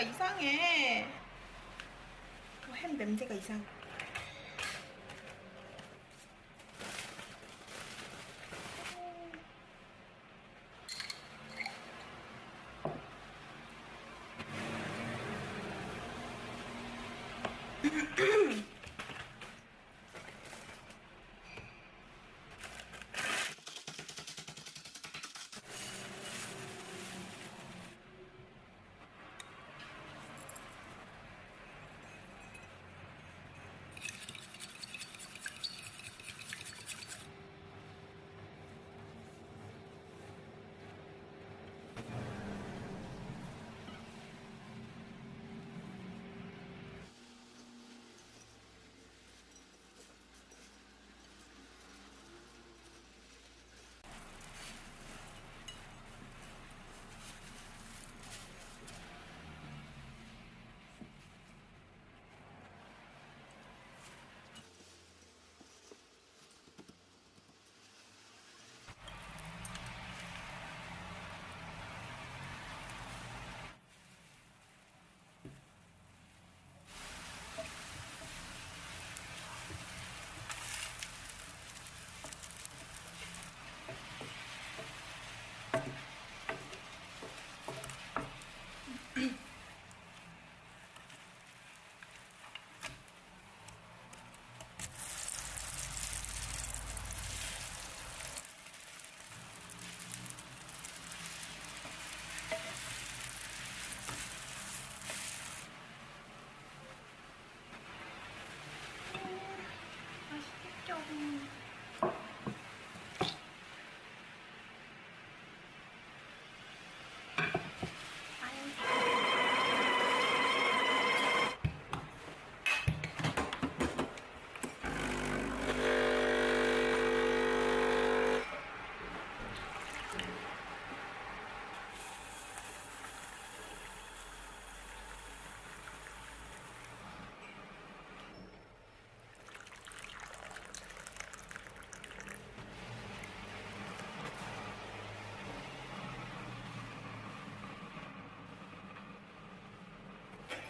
이상해. 햄 냄새가 이상해. 맛있겠죠?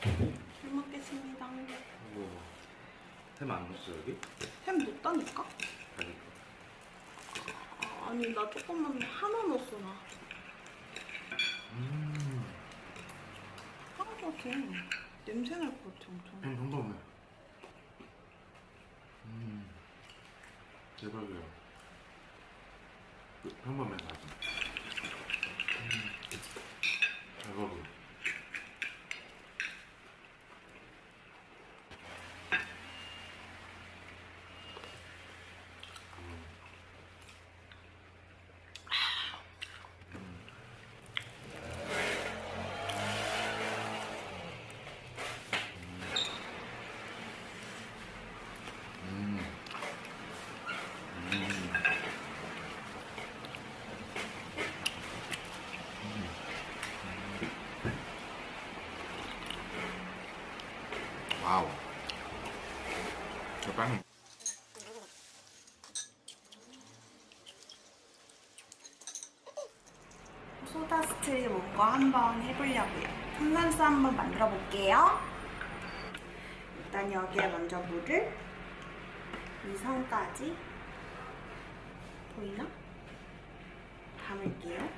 잘 먹겠습니다. 뭐, 햄 안 넣었어 여기? 햄 넣었다니까? 아니. 아니 나 조금만 하나 넣었어 나. 하나도 같아. 냄새 날 것 같아 엄청. 햄 평범해. 대박이야. 평범해 아주. 대박이야. 와우. 저 빵. 소다 스트림 거 한번 해보려고요. 탄산수 한번 만들어 볼게요. 일단 여기에 먼저 물을 이 선까지 보이나? 담을게요.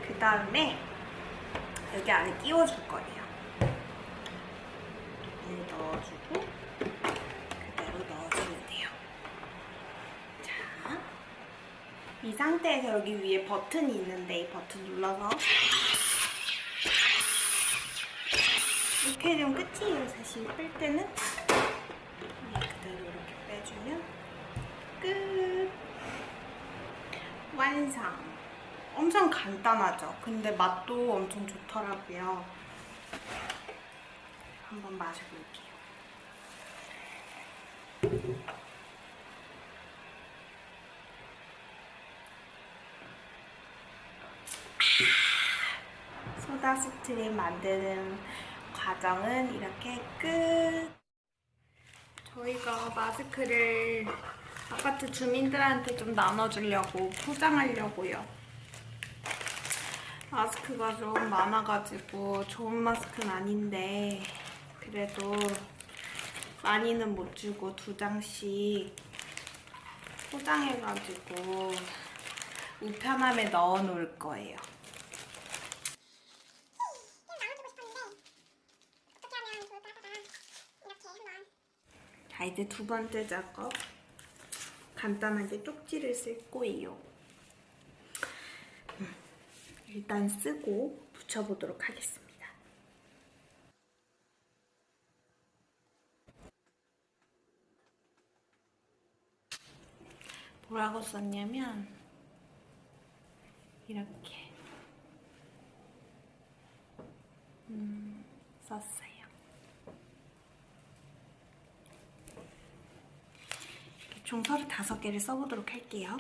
그 다음에 여기 안에 끼워줄 거예요. 물 넣어주고 그대로 넣어주면 돼요. 자, 이 상태에서 여기 위에 버튼이 있는데 이 버튼 눌러서 이렇게 되면 끝이에요. 사실 뺄 때는 그대로 이렇게 빼주면 끝! 완성! 엄청 간단하죠? 근데 맛도 엄청 좋더라고요. 한번 마셔볼게요. 소다 스트림 만드는 과정은 이렇게 끝! 저희가 마스크를 아파트 주민들한테 좀 나눠주려고 포장하려고요. 마스크가 좀 많아가지고 좋은 마스크는 아닌데 그래도 많이는 못 주고 2장씩 포장해가지고 우편함에 넣어 놓을 거예요. 자, 이제 2번째 작업. 간단하게 쪽지를 쓸 거예요. 일단 쓰고 붙여보도록 하겠습니다. 뭐라고 썼냐면 이렇게 썼어요. 총 35개를 써보도록 할게요.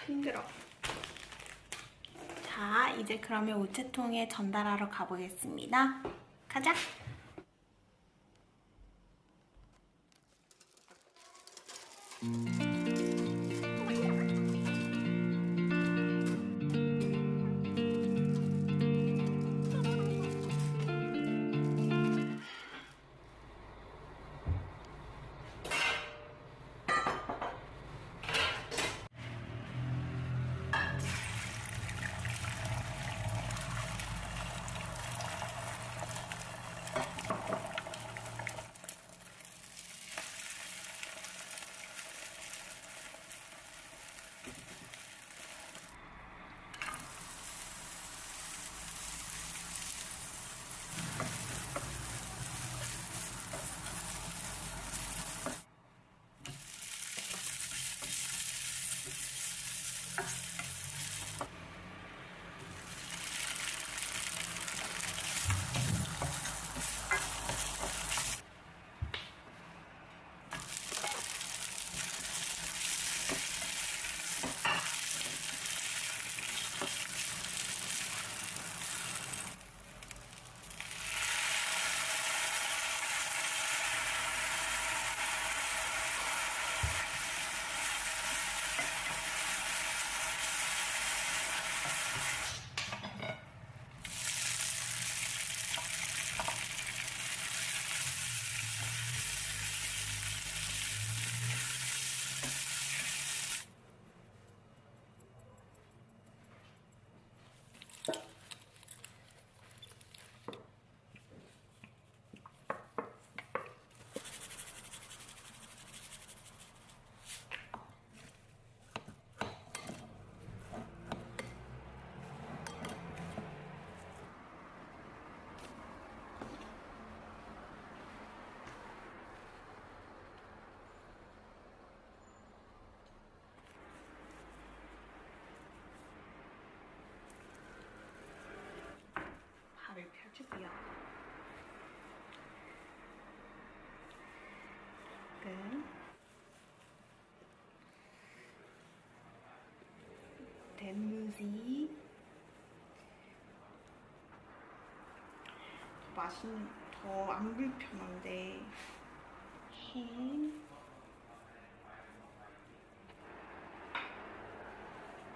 힘들어. 자, 이제 그러면 우체통에 전달하러 가보겠습니다. 가자! 발을 펴주고요. 댄무지 맛은 더 안 불편한데 햄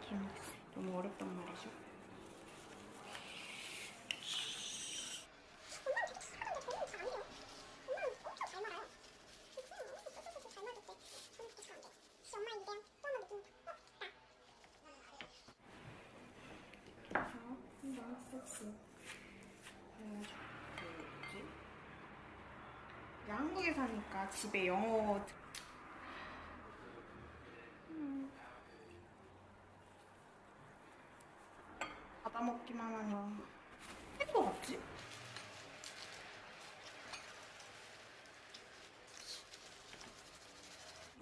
김치 너무 어렵단 말이죠. 소스. 한국에 사니까 집에 영어 받아먹기만 하냐. 할 것 같지?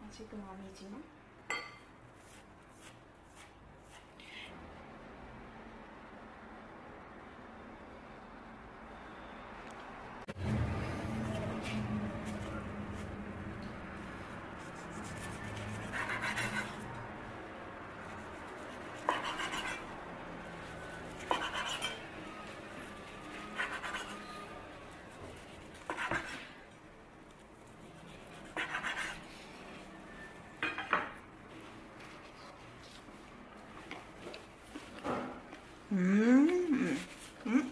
아직은 아니지만. 음. 음.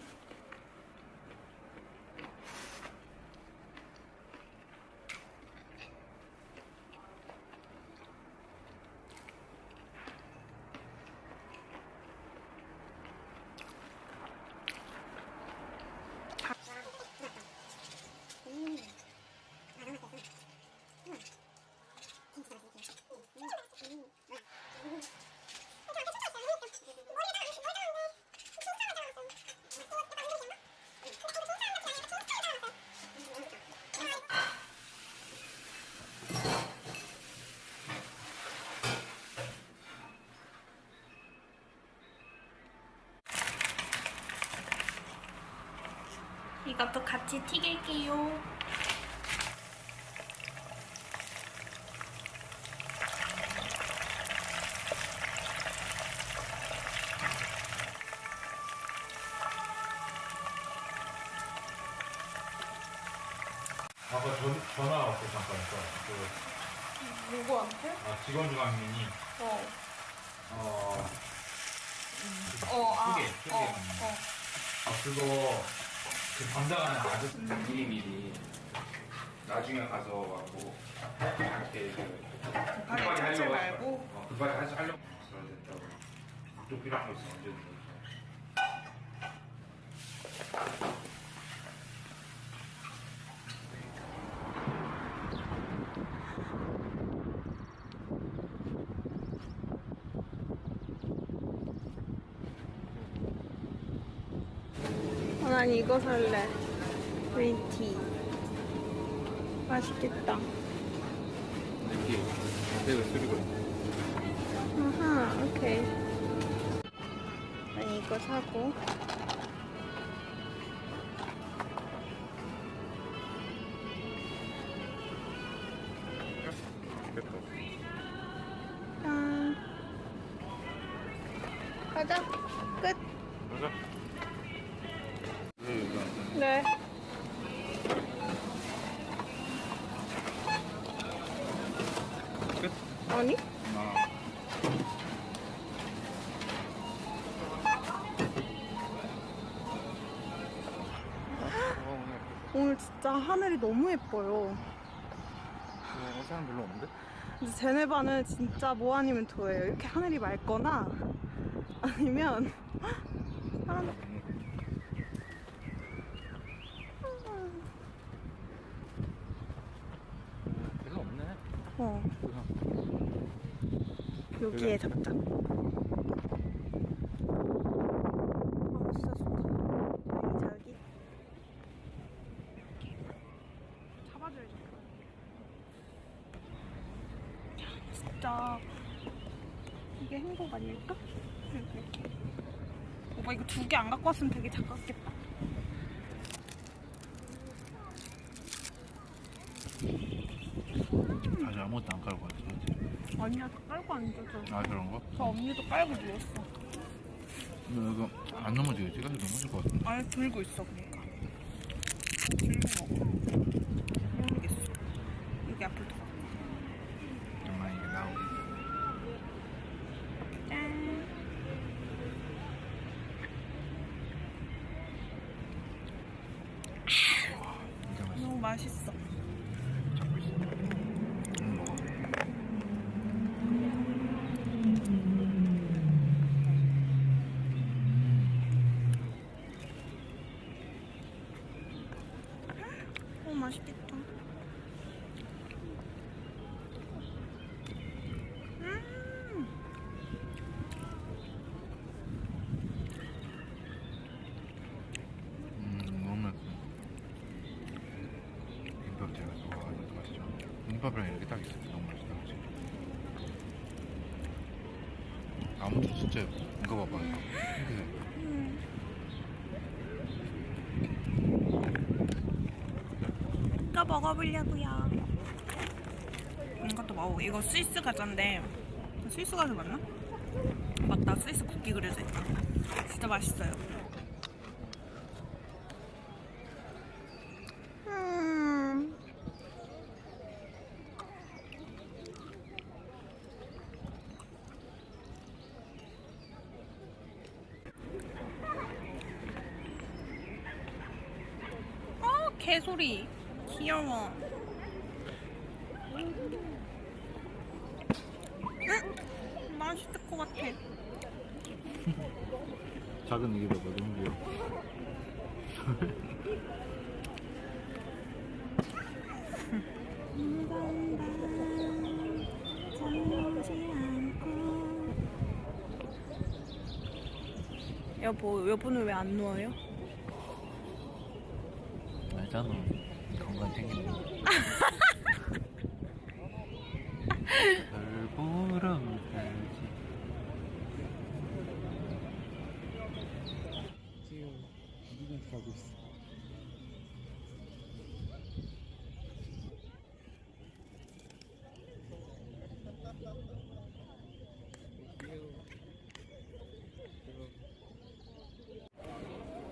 이것도 같이 튀길게요. 아까 전화 왔어 잠깐 누구한테? 직원 중앙민이 어. 그거 그 담당하는 아저씨 미리미리 나중에 가서 갖고 이렇게 급하게 찾지 말고. 급하게 하려고 써야 된다고. 또 필요한 거 있으면 언제든지. 난 이거 살래. 그린티. 맛있겠다. 이렇게 백을 쓰리고 아하, 오케이. 난 이거 사고. 짠. 가자. 끝. 가자. 네. 끝. 아니? 오늘 진짜 하늘이 너무 예뻐요. 사람 별로 없는데? 근데 제네바는 진짜 뭐 아니면 도예요. 이렇게 하늘이 맑거나 아니면 사람 별로 없네. 여기에 잡자. 아 진짜 좋다. 저기 잡아줘야지. 진짜 이게 행복 아닐까? 이렇게. 오빠 이거 2개 안 갖고 왔으면 되게 작았겠다. 사실 아무것도 안 깔고 왔어. 아니야, 다 깔고 앉아서. 아 그런 거? 저 언니도 깔고 누웠어. 이거 안 넘어지겠지? 가서 넘어질 것 같은데. 아니 들고 있어 그러니까. 들고 먹어. 모르겠어. 여기 앞을 더. 엄마 이게 나오고. 짠. 진짜 맛있어. 너무 맛있어. 잡고 있어. 먹어. 맛있겠다. 너무 맛있어. 김밥 제가 좋아하는 거 맛있죠. 김밥이랑 이렇게 딱 있어. 너무 맛있다, 그치? 아무튼 진짜 이거 봐봐. 이거. 또 먹어보려고요. 이것도 먹어. 이거 스위스 과자인데 스위스 과자 맞나? 맞다. 스위스 쿠키 그려져 있다. 진짜 맛있어요. 개소리. 귀여워. 응? 맛있을 것 같아. 작은 애기 봐봐 너무 귀여워. 여보는 왜 안 누워요? 알잖아. 건강 챙기는 거. 별 보러 가지. 지금 어디까지 가고 있어?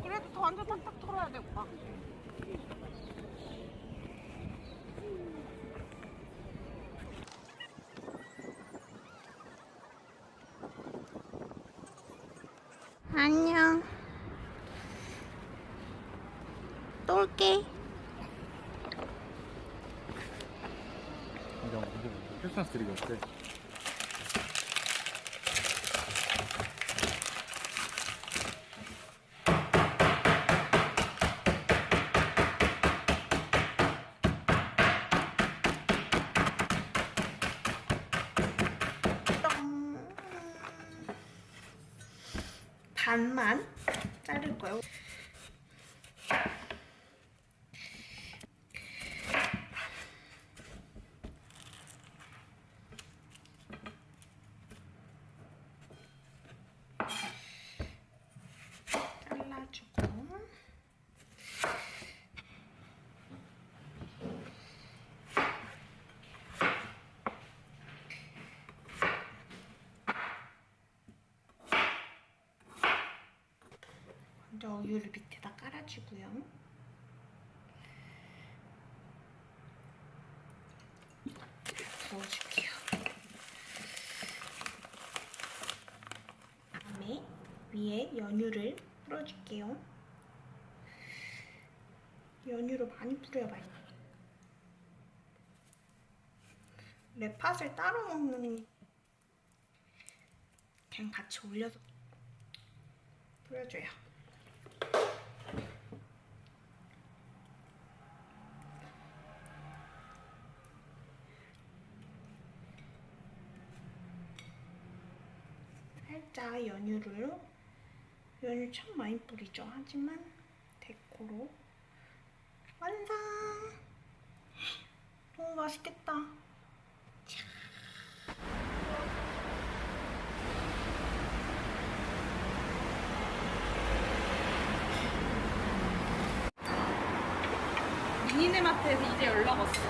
그래도 더 완전 탁탁 털어야 돼, 오빠. 안녕. 또 올게. 이제 크리스마스 트리가 어때? 반만 자를 거예요. 잘라주고. 먼저 우유를 밑에다 깔아주고요. 부어줄게요. 그다음에 위에 연유를 뿌려줄게요. 연유를 많이 뿌려봐요. 랩팥을 따로 먹는 그냥 같이 올려서 뿌려줘요. 살짝 연유 참 많이 뿌리죠. 하지만 데코로 완성! 너무 맛있겠다. 미니네 마트에서 이제 연락 왔어.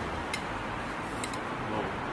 뭐?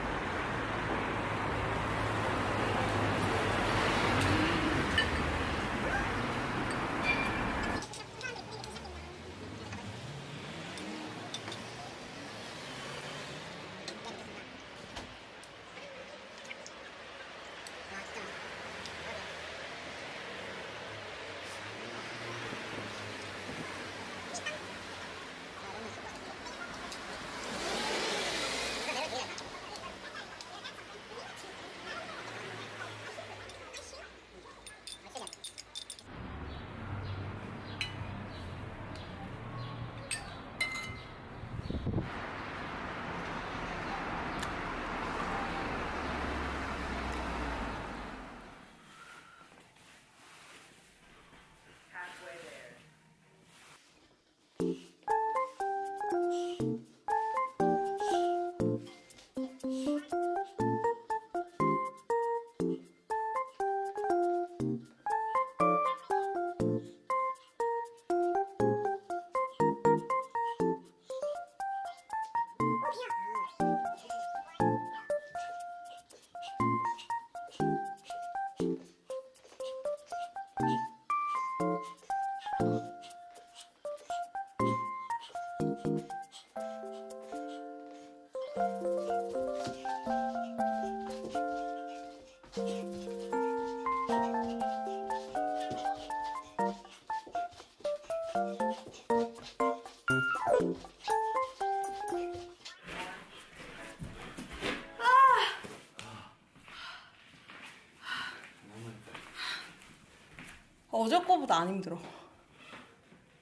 어제 거보다 안 힘들어.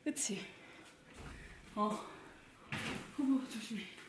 그치? 조심해.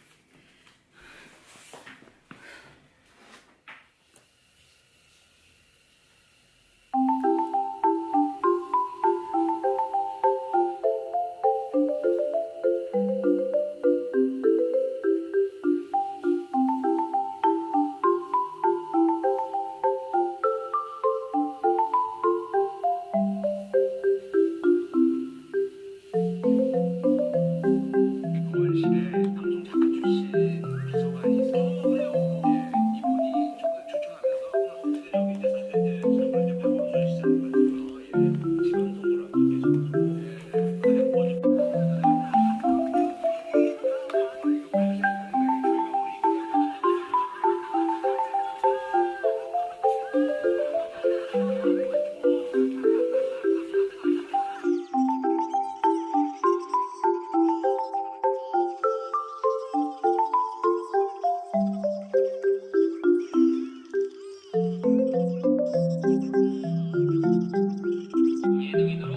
예능이나